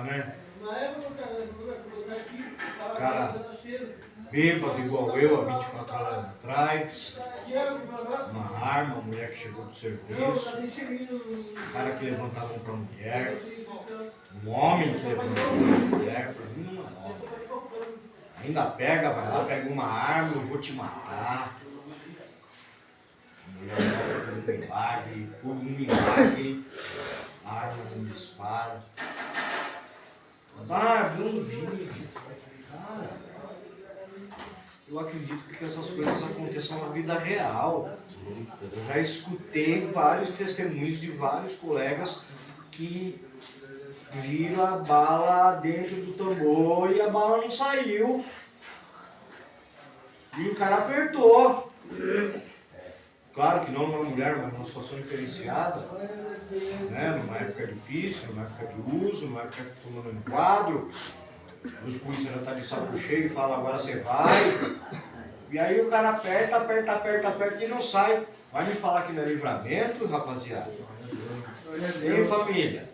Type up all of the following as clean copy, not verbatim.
época, né? Cara bêbado igual eu, há 24 horas atrás. Uma arma, uma mulher que chegou do serviço. Um cara que levantava a mão pra mulher. Um homem que levantava a mão pra mulher. Pra mim não é homem. Ainda pega, vai lá, pega uma arma, eu vou te matar. A mulher volta por um milagre, a arma não dispara. Bruno vive. Cara, eu acredito que essas coisas aconteçam na vida real. Eu já escutei vários testemunhos de vários colegas que viram a bala dentro do tambor e a bala não saiu. E o cara apertou. Claro que não numa mulher, mas numa situação diferenciada, né? Numa época difícil, numa época de uso, numa época que tomando um quadro, os polícias já estão de saco cheio e falam, agora você vai. E aí o cara aperta e não sai. Vai me falar que não é livramento, rapaziada? Ei, família,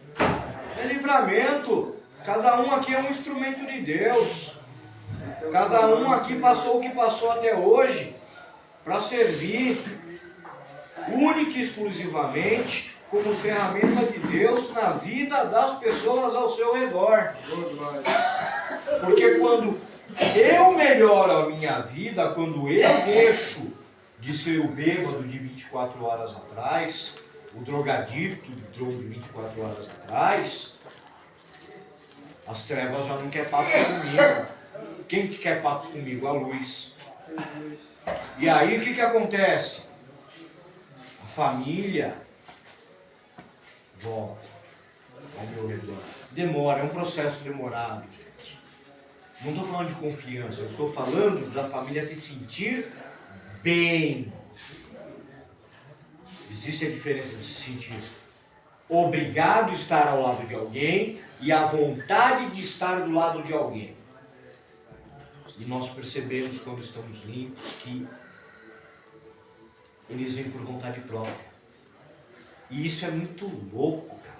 é livramento. Cada um aqui é um instrumento de Deus. Cada um aqui passou o que passou até hoje para servir única e exclusivamente como ferramenta de Deus na vida das pessoas ao seu redor. Porque quando eu melhoro a minha vida, quando eu deixo de ser o bêbado de 24 horas atrás, o drogadicto de 24 horas atrás, as trevas já não querem papo comigo. Quem que quer papo comigo? A luz. E aí o que acontece? A família volta ao meu redor. Demora, é um processo demorado, gente. Não estou falando de confiança, eu estou falando da família se sentir bem. Existe a diferença de se sentir obrigado a estar ao lado de alguém e a vontade de estar do lado de alguém. E nós percebemos quando estamos limpos que eles vêm por vontade própria. E isso é muito louco, cara.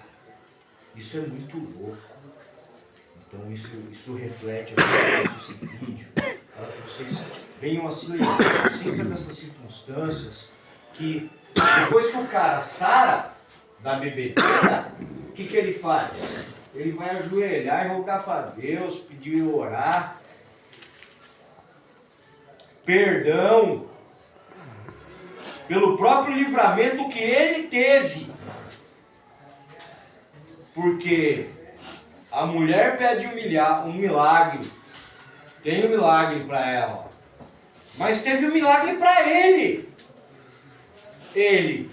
Isso é muito louco. Então isso reflete esse vídeo, para que vocês venham assim, sempre nessas circunstâncias, que depois que o cara sara da bebedeira, o que ele faz? Ele vai ajoelhar e rogar para Deus, pedir orar, perdão, pelo próprio livramento que ele teve. Porque a mulher pede um milagre, tem um milagre para ela, mas teve um milagre para ele. Ele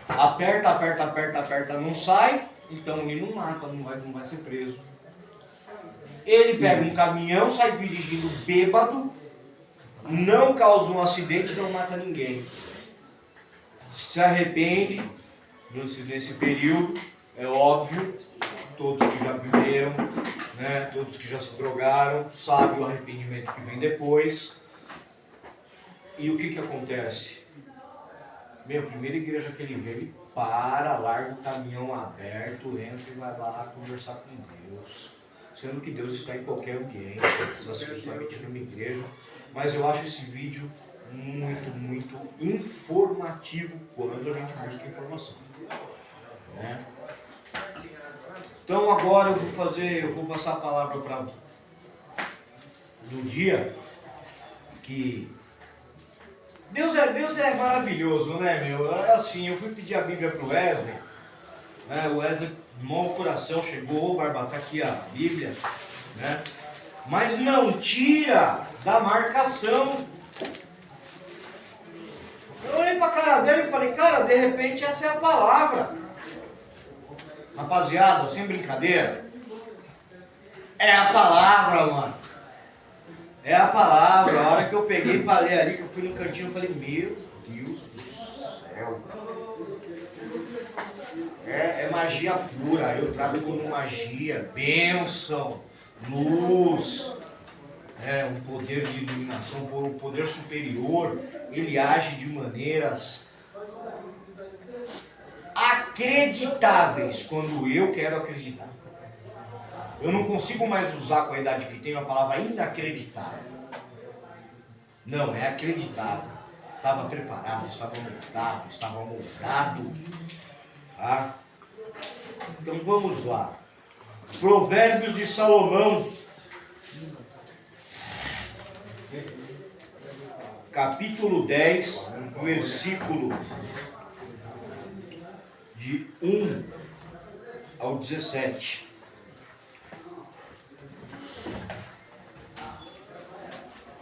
aperta, não sai, então ele não mata, não vai ser preso. Ele pega um caminhão, sai dirigindo bêbado, não causa um acidente, não mata ninguém. Se arrepende nesse período, é óbvio, todos que já viveram, né, todos que já se drogaram, sabem o arrependimento que vem depois. E o que acontece? A primeira igreja que ele vê, ele larga o caminhão aberto, entra e vai lá conversar com Deus. Sendo que Deus está em qualquer ambiente, não precisa ser justamente numa igreja. Mas eu acho esse vídeo muito informativo quando a gente busca informação. Né? Então agora eu vou passar a palavra para no dia que Deus é maravilhoso, né, meu? É assim, eu fui pedir a Bíblia para o Wesley, né? O Wesley, mão ao coração, chegou, Barba, tá aqui a Bíblia, né? Mas não tira da marcação. Eu olhei para a cara dele e falei, cara, de repente essa é a palavra. Rapaziada, sem brincadeira, é a palavra, mano. É a palavra. A hora que eu peguei para ler ali, que eu fui no cantinho, eu falei, meu Deus do céu. É magia pura. Eu trato como magia, bênção, luz, um poder de iluminação, um poder superior. Ele age de maneiras acreditáveis quando eu quero acreditar. Eu não consigo mais usar com a idade que tenho a palavra inacreditável. Não, é acreditável. Estava preparado, estava montado, estava moldado. Tá? Então vamos lá. Provérbios de Salomão, capítulo 10, versículo de 1 ao 17.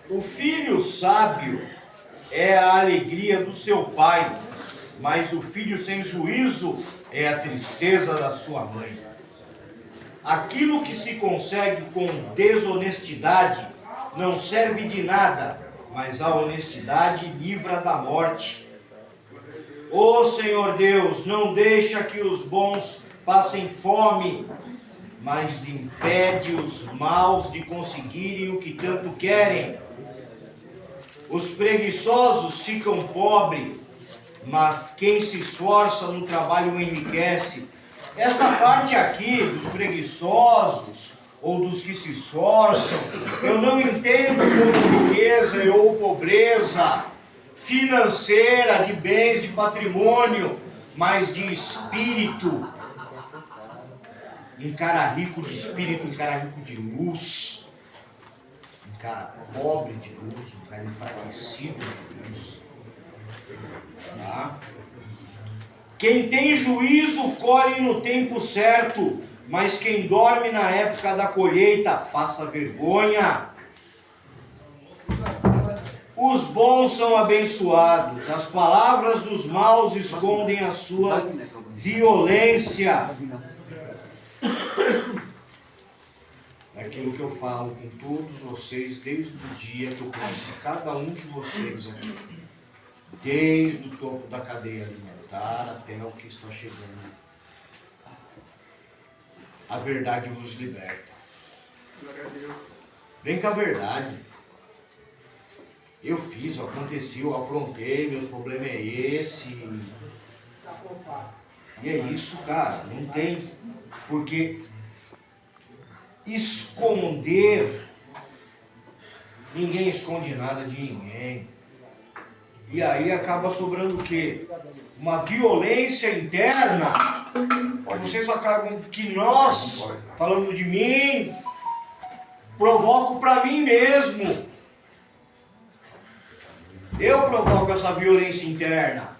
O filho sábio é a alegria do seu pai, mas o filho sem juízo é a tristeza da sua mãe. Aquilo que se consegue com desonestidade não serve de nada, mas a honestidade livra da morte. Ó Senhor Deus, não deixa que os bons passem fome, mas impede os maus de conseguirem o que tanto querem. Os preguiçosos ficam pobres, mas quem se esforça no trabalho enriquece. Essa parte aqui dos preguiçosos ou dos que se esforçam, eu não entendo como riqueza ou pobreza financeira, de bens, de patrimônio, mas de espírito. Um cara rico de espírito, um cara rico de luz. Um cara pobre de luz, um cara enfraquecido de luz. Tá? Quem tem juízo colhe no tempo certo, mas quem dorme na época da colheita passa vergonha. Os bons são abençoados, as palavras dos maus escondem a sua violência. É aquilo que eu falo com todos vocês desde o dia que eu conheci cada um de vocês aqui. Desde o topo da cadeia alimentar até o que está chegando. A verdade vos liberta. Vem com a verdade. Eu fiz, aconteceu, eu aprontei, meus problemas é esse. E é isso, cara. Não tem. Porque esconder, ninguém esconde nada de ninguém. E aí acaba sobrando o quê? Uma violência interna. Vocês acabam que nós, falando de mim, provoco para mim mesmo. Eu provoco essa violência interna.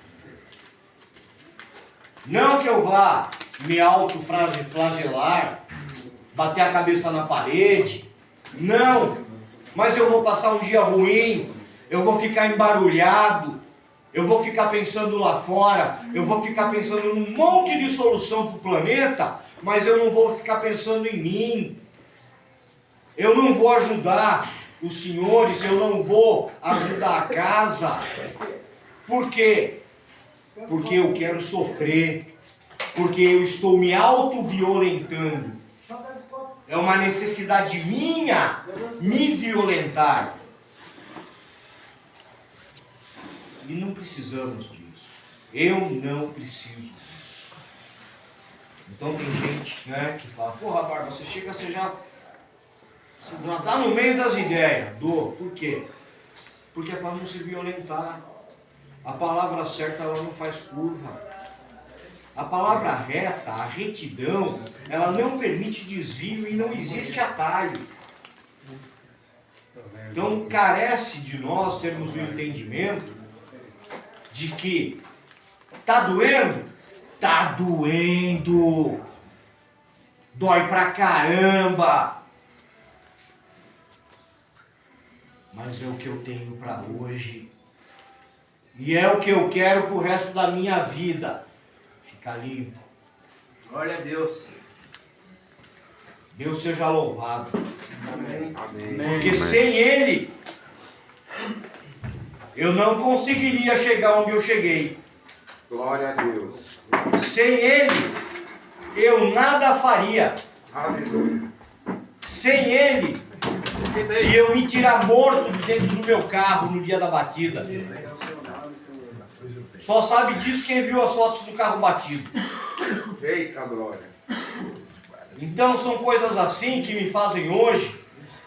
Não que eu vá me autoflagelar, bater a cabeça na parede. Não. Mas eu vou passar um dia ruim. Eu vou ficar embarulhado. Eu vou ficar pensando lá fora. Eu vou ficar pensando num monte de solução para o planeta. Mas eu não vou ficar pensando em mim. Eu não vou ajudar os senhores. Eu não vou ajudar a casa. Por quê? Porque eu quero sofrer. Porque eu estou me auto-violentando. É uma necessidade minha me violentar. E não precisamos disso. Eu não preciso disso. Então tem gente, né, que fala, porra, Barba, você chega, você já está no meio das ideias. Por quê? Porque é para não se violentar. A palavra certa, ela não faz curva. A palavra reta, a retidão, ela não permite desvio e não existe atalho. Então carece de nós termos o entendimento de que tá doendo? Tá doendo. Dói pra caramba. Mas é o que eu tenho para hoje. E é o que eu quero pro resto da minha vida. Ficar limpo. Glória a Deus. Deus seja louvado. Amém. Porque sem Ele, eu não conseguiria chegar onde eu cheguei. Glória a Deus. Sem Ele, eu nada faria. Aleluia. Sem Ele, eu me tirar morto de dentro do meu carro no dia da batida. Só sabe disso quem viu as fotos do carro batido. Eita glória. Então são coisas assim que me fazem hoje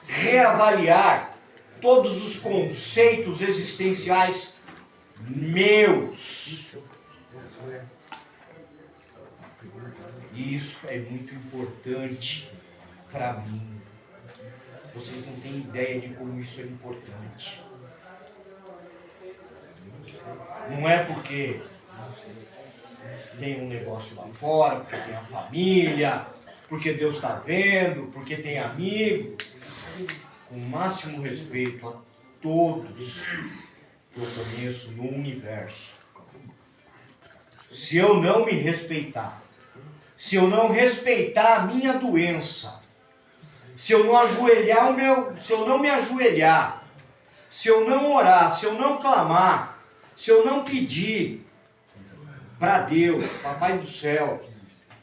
reavaliar todos os conceitos existenciais meus. E isso é muito importante para mim. Vocês não têm ideia de como isso é importante. Não é porque tem um negócio lá fora, porque tem a família, porque Deus está vendo, porque tem amigo. Com o máximo respeito a todos que eu conheço no universo. Se eu não me respeitar, se eu não respeitar a minha doença, se eu não ajoelhar se eu não me ajoelhar, se eu não orar, se eu não clamar, se eu não pedir para Deus, Papai do céu,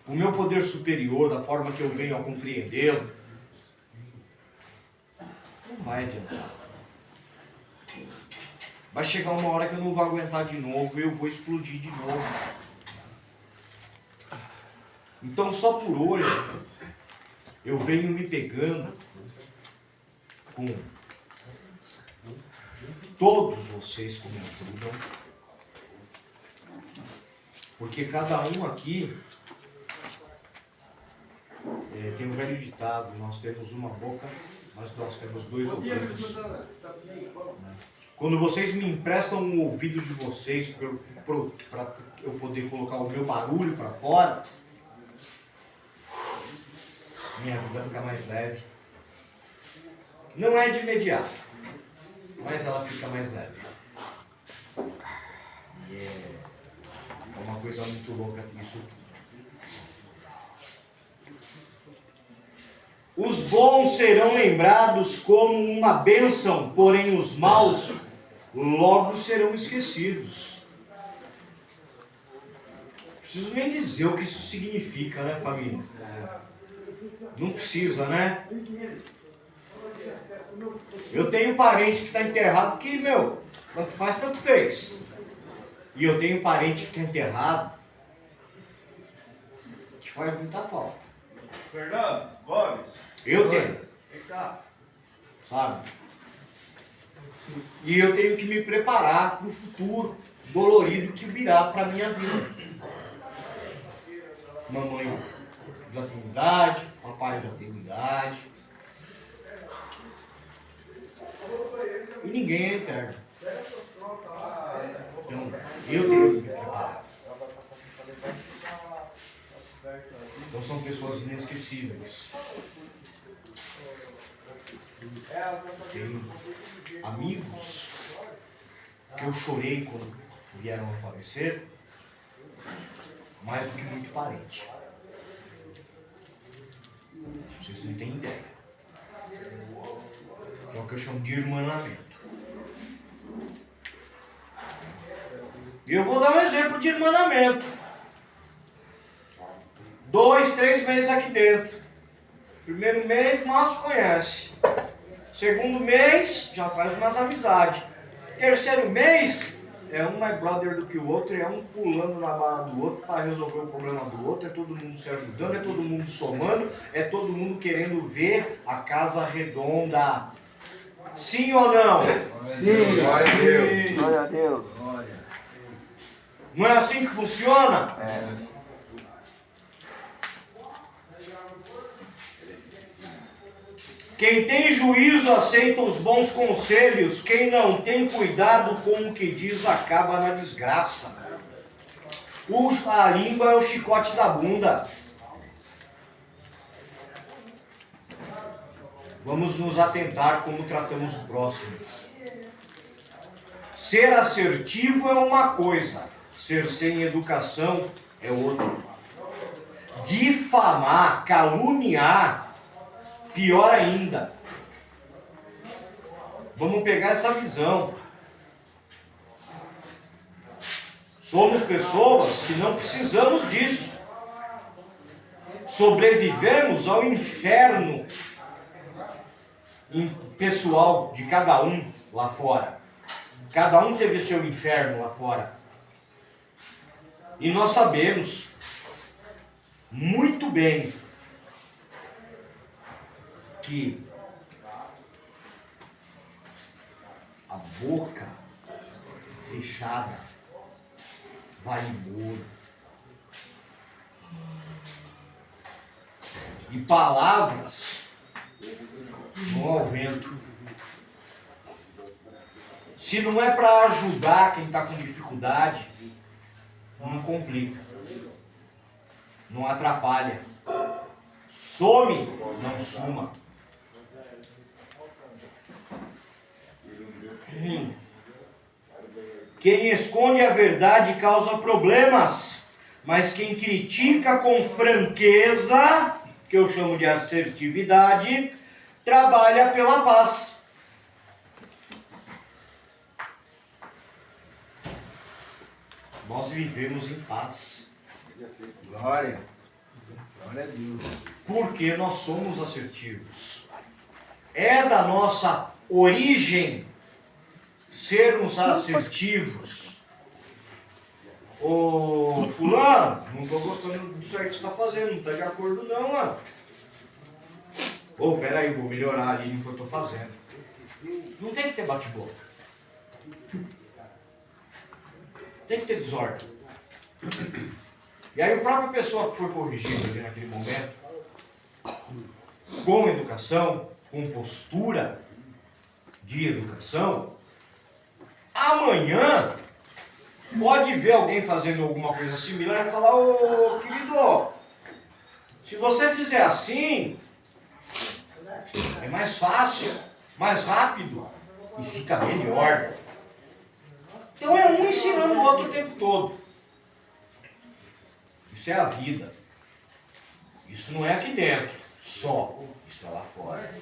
o meu poder superior, da forma que eu venho a compreendê-lo, não vai adiantar. Vai chegar uma hora que eu não vou aguentar de novo e eu vou explodir de novo. Então só por hoje eu venho me pegando com todos vocês que me ajudam, porque cada um aqui tem um velho ditado: nós temos uma boca, mas nós temos dois ouvidos. Quando vocês me emprestam um ouvido de vocês para eu poder colocar o meu barulho para fora, minha vida fica mais leve. Não é de imediato, mas ela fica mais leve. E é uma coisa muito louca isso. Os bons serão lembrados como uma bênção, porém os maus logo serão esquecidos. Preciso nem dizer o que isso significa, né, família? Não precisa, né? Eu tenho parente que está enterrado que, tanto faz, tanto fez. E eu tenho parente que está enterrado que faz muita falta. Fernando, Boris. Eu tenho. Vem cá. Sabe? E eu tenho que me preparar para o futuro dolorido que virá para a minha vida. Mamãe já tem idade, papai já tem idade. E ninguém é eterno. Então, eu tenho que me preparar. Então são pessoas inesquecíveis. Tenho amigos que eu chorei quando vieram a falecer, mais do que muito parente. Vocês não têm ideia. É o que eu chamo de irmanamento. E eu vou dar um exemplo de irmanamento. 2, 3 meses aqui dentro. Primeiro mês, mal se conhece. Segundo mês, já faz umas amizades. Terceiro mês, é um mais brother do que o outro, é um pulando na bala do outro para resolver o problema do outro, é todo mundo se ajudando, é todo mundo somando, é todo mundo querendo ver a casa redonda. Sim ou não? Sim. Glória a Deus. Glória a Deus. Não é assim que funciona? É. Quem tem juízo aceita os bons conselhos, quem não tem cuidado com o que diz acaba na desgraça. A língua é o chicote da bunda. Vamos nos atentar como tratamos o próximo. Ser assertivo é uma coisa, ser sem educação é outra. Difamar, caluniar, pior ainda. Vamos pegar essa visão. Somos pessoas que não precisamos disso. Sobrevivemos ao inferno pessoal de cada um lá fora. Cada um teve seu inferno lá fora. E nós sabemos muito bem que a boca fechada vai embora. E palavras vão ao vento. Se não é para ajudar quem está com dificuldade, não complica, não atrapalha. Some, não suma. Quem esconde a verdade causa problemas, mas quem critica com franqueza, que eu chamo de assertividade, trabalha pela paz. Nós vivemos em paz. Glória. Glória a Deus. Porque nós somos assertivos. É da nossa origem sermos assertivos. Ô fulano, não estou gostando disso aí que você está fazendo, não está de acordo não, mano. Ô, peraí, vou melhorar ali no que eu estou fazendo. Não tem que ter bate-boca. Tem que ter desordem. E aí a própria pessoa que foi corrigida ali naquele momento, com educação, com postura de educação, amanhã pode ver alguém fazendo alguma coisa similar e falar: ô querido, se você fizer assim, é mais fácil, mais rápido e fica melhor. Então é um ensinando o outro o tempo todo. Isso é a vida. Isso não é aqui dentro só, isso é lá fora.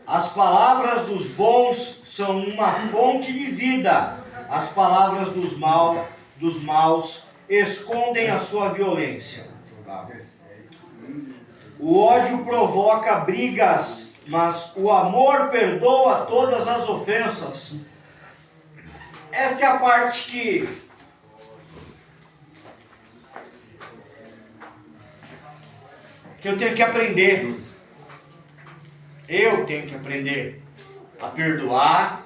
As palavras dos bons são uma fonte de vida. As palavras dos maus escondem a sua violência. O ódio provoca brigas, mas o amor perdoa todas as ofensas. Essa é a parte que eu tenho que aprender. Eu tenho que aprender a perdoar.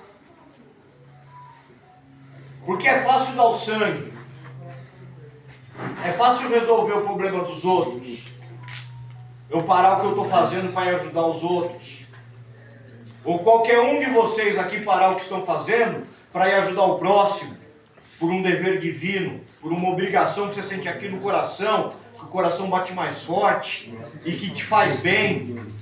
Porque é fácil dar o sangue. É fácil resolver o problema dos outros. Eu parar o que eu estou fazendo para ajudar os outros. Ou qualquer um de vocês aqui parar o que estão fazendo para ir ajudar o próximo. Por um dever divino. Por uma obrigação que você sente aqui no coração. Que o coração bate mais forte. E que te faz bem.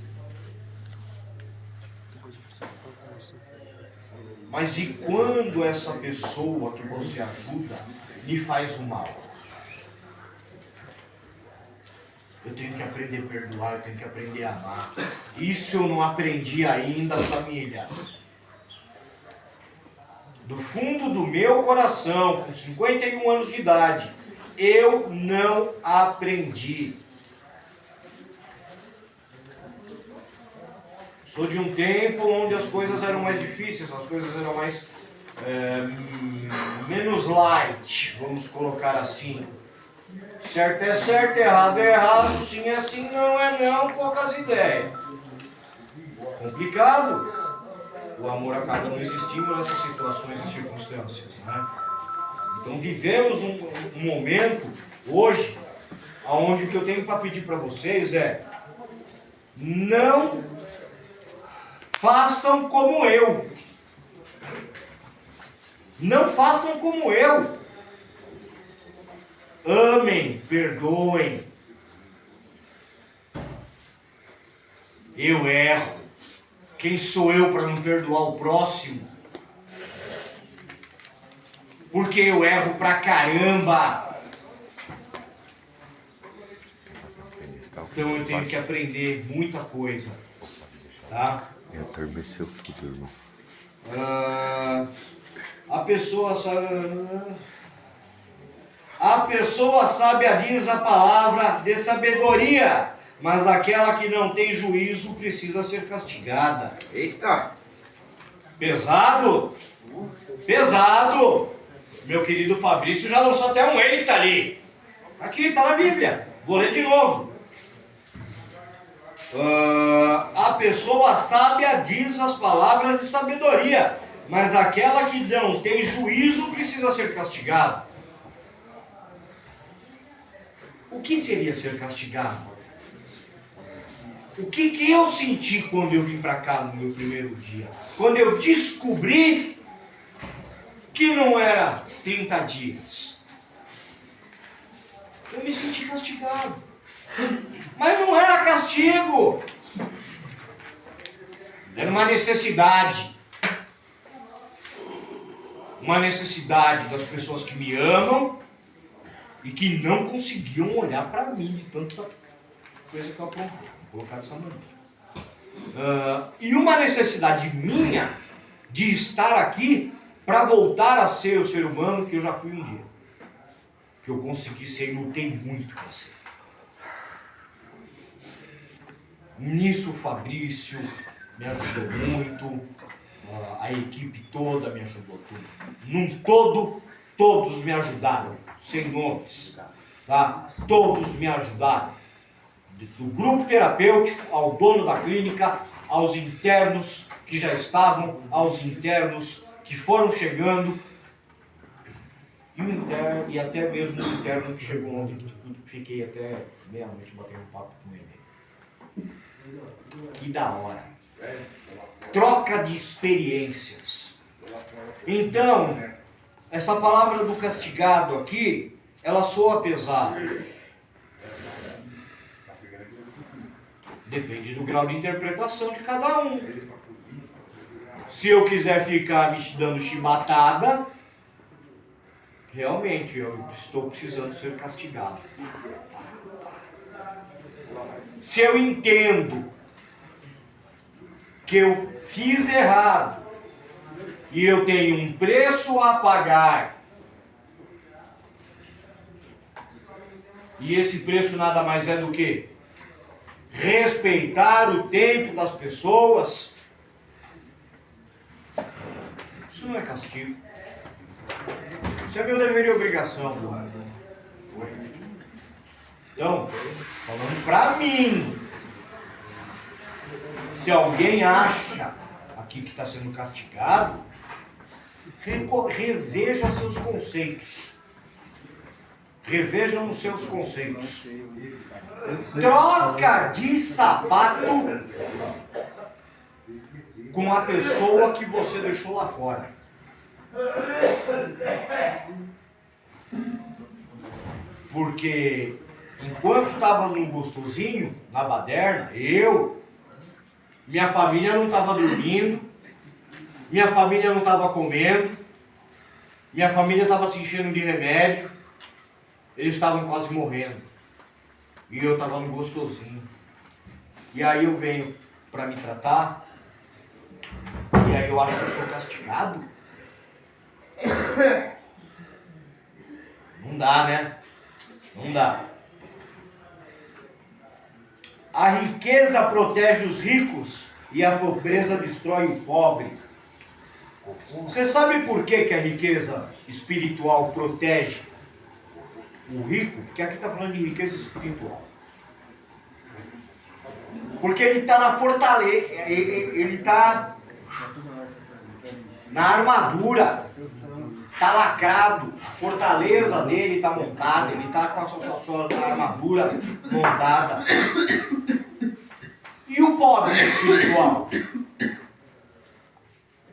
Mas e quando essa pessoa que você ajuda lhe faz o mal? Eu tenho que aprender a perdoar, eu tenho que aprender a amar. Isso eu não aprendi ainda, família. Do fundo do meu coração, com 51 anos de idade, eu não aprendi. Sou de um tempo onde as coisas eram mais difíceis, as coisas eram mais menos light, vamos colocar assim. Certo é certo, errado é errado, sim é sim, não é não, poucas ideias. Complicado. O amor acaba não existindo nessas situações e circunstâncias, né? Então vivemos um momento, hoje, onde o que eu tenho para pedir para vocês é: não façam como eu. Não façam como eu. Amem, perdoem. Eu erro. Quem sou eu para não perdoar o próximo? Porque eu erro pra caramba. Então eu tenho que aprender muita coisa. Tá? É adormeceu tudo, irmão. A pessoa sábia diz a palavra de sabedoria, mas aquela que não tem juízo precisa ser castigada. Eita! Pesado? Pesado! Meu querido Fabrício já lançou até um eita ali. Aqui, está na Bíblia. Vou ler de novo. A pessoa sábia diz as palavras de sabedoria, mas aquela que não tem juízo precisa ser castigada. O que seria ser castigado? O que eu senti quando eu vim para cá no meu primeiro dia? Quando eu descobri que não era 30 dias. Eu me senti castigado. Mas não era castigo. Era uma necessidade. Uma necessidade das pessoas que me amam e que não conseguiam olhar para mim de tanta coisa que eu aprontei. Vou colocar dessa maneira. E uma necessidade minha de estar aqui para voltar a ser o ser humano que eu já fui um dia. Que eu consegui ser e lutei muito para ser. Nisso o Fabrício me ajudou muito, a equipe toda me ajudou tudo. Num todo, todos me ajudaram, sem nomes, tá? Todos me ajudaram. Do grupo terapêutico, ao dono da clínica, aos internos que já estavam, aos internos que foram chegando, e até mesmo o interno que chegou ontem, fiquei até meia-noite batendo papo com ele. Que da hora. Troca de experiências. Então, essa palavra do castigado aqui, ela soa pesada. Depende do grau de interpretação de cada um. Se eu quiser ficar me dando chibatada, realmente eu estou precisando ser castigado. Se eu entendo que eu fiz errado e eu tenho um preço a pagar, e esse preço nada mais é do que respeitar o tempo das pessoas, isso não é castigo. Isso é meu dever e obrigação. Então, falando pra mim, se alguém acha aqui que está sendo castigado, reveja seus conceitos. Revejam os seus conceitos. Troca de sapato com a pessoa que você deixou lá fora. Porque enquanto estava no gostosinho, na baderna, minha família não estava dormindo, minha família não estava comendo, minha família estava se enchendo de remédio, eles estavam quase morrendo. E eu estava no gostosinho. E aí eu venho para me tratar, e aí eu acho que eu sou castigado. Não dá, né? Não dá. A riqueza protege os ricos e a pobreza destrói o pobre. Você sabe por que a riqueza espiritual protege o rico? Porque aqui está falando de riqueza espiritual. Porque ele está na fortaleza, ele está na armadura, está lacrado, a fortaleza dele está montada, ele está com a sua armadura montada. E o pobre espiritual?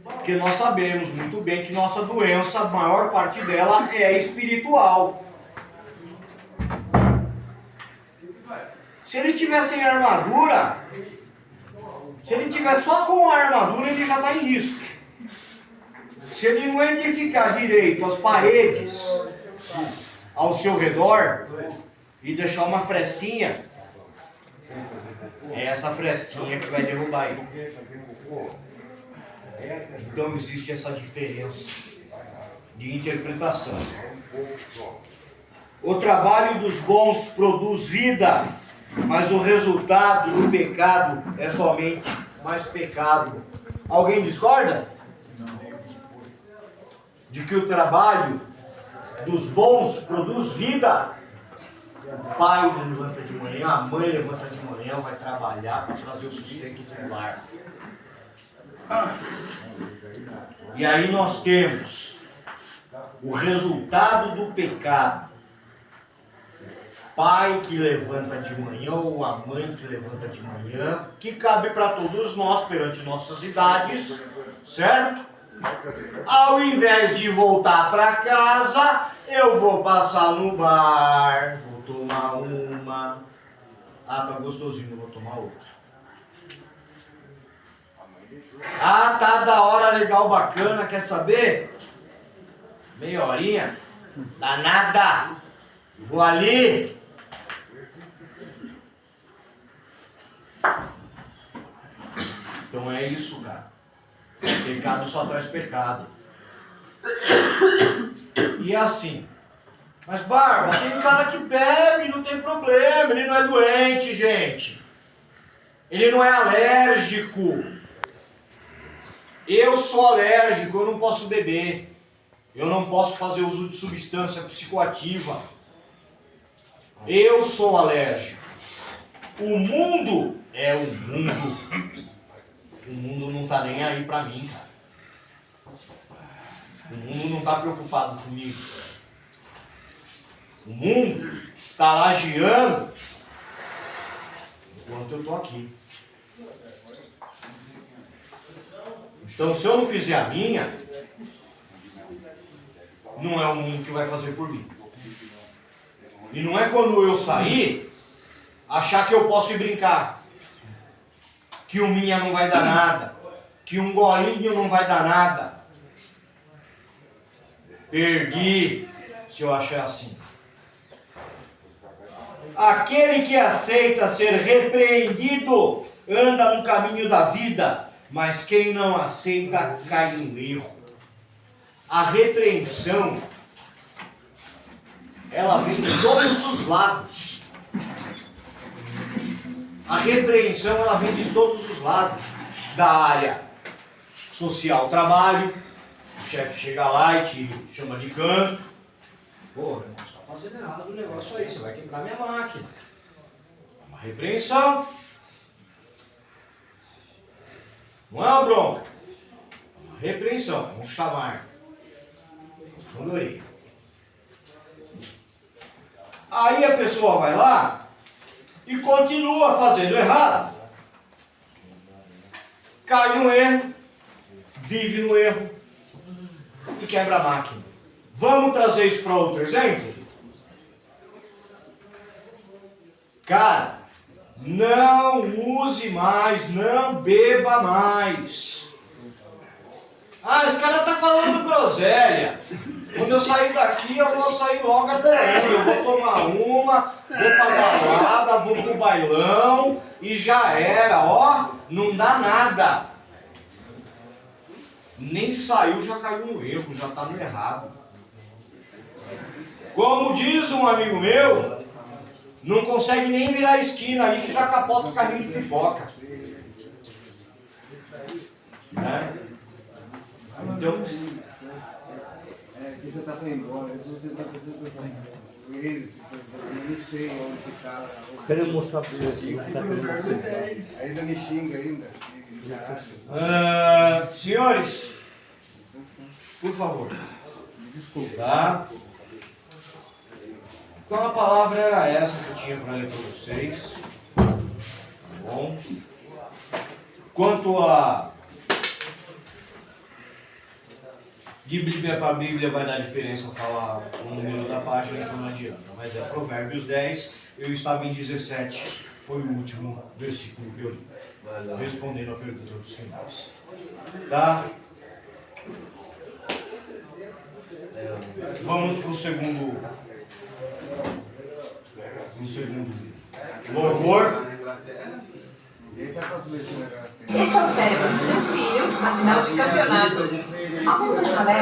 Porque nós sabemos muito bem que nossa doença, a maior parte dela é espiritual. Se ele estiver sem armadura, se ele estiver só com a armadura, ele já está em risco. Se ele não edificar direito as paredes ao seu redor e deixar uma frestinha, é essa frestinha que vai derrubar ele. Então existe essa diferença de interpretação. O trabalho dos bons produz vida, mas o resultado do pecado é somente mais pecado. Alguém discorda? De que o trabalho dos bons produz vida, pai levanta de manhã, a mãe levanta de manhã, vai trabalhar para trazer o sustento do lar. E aí nós temos o resultado do pecado. Pai que levanta de manhã ou a mãe que levanta de manhã, que cabe para todos nós perante nossas idades, certo? Ao invés de voltar para casa, eu vou passar no bar, vou tomar uma. Ah, tá gostosinho, vou tomar outra. Ah, tá da hora, legal, bacana, quer saber? Meia horinha? Dá nada. Vou ali. Então é isso, cara. Pecado só traz pecado. E é assim. Mas, Barba, tem cara que bebe, não tem problema. Ele não é doente, gente. Ele não é alérgico. Eu sou alérgico, eu não posso beber. Eu não posso fazer uso de substância psicoativa. Eu sou alérgico. O mundo é o mundo. O mundo não tá nem aí pra mim, cara. O mundo não tá preocupado comigo. O mundo tá lajeando enquanto eu tô aqui. Então, se eu não fizer a minha, não é o mundo que vai fazer por mim. E não é quando eu sair, achar que eu posso ir brincar. Que o minha não vai dar nada. Que um golinho não vai dar nada. Perdi, se eu achar assim. Aquele que aceita ser repreendido anda no caminho da vida, mas quem não aceita cai no erro. A repreensão, ela vem de todos os lados. A repreensão, ela vem de todos os lados. Da área social, trabalho, o chefe chega lá e te chama de canto. Pô, irmão, você está fazendo errado o negócio aí, você vai quebrar minha máquina. É uma repreensão. Não é uma bronca. É uma repreensão, vamos chamar. Puxão de orelha. Aí a pessoa vai lá e continua fazendo errado. Cai no erro, vive no erro e quebra a máquina. Vamos trazer isso para outro exemplo? Cara, não use mais, não beba mais. Ah, esse cara tá falando groselha. Quando eu sair daqui, eu vou sair logo adorando. Eu vou tomar uma, vou pra balada, vou pro bailão e já era, ó. Não dá nada. Nem saiu, já caiu no erro, já tá no errado. Como diz um amigo meu, não consegue nem virar a esquina ali que já capota o carrinho de pipoca. Né? Então... que você está indo embora, você está fazendo ele, eu não sei onde está. Quero mostrar para você assim, o que está querendo mostrar. Ainda me xinga ainda. Senhores, por favor. Desculpa. Tá? Então a palavra era essa que eu tinha para ler para vocês. Tá bom? Quanto a de Bíblia para Bíblia vai dar diferença falar o número da página, então não adianta. Mas é Provérbios 10, eu estava em 17, foi o último versículo que eu li, respondendo a pergunta dos senhores. Tá? Vamos para o segundo louvor. Este é o cérebro do seu filho, na final de campeonato. Alguns acharam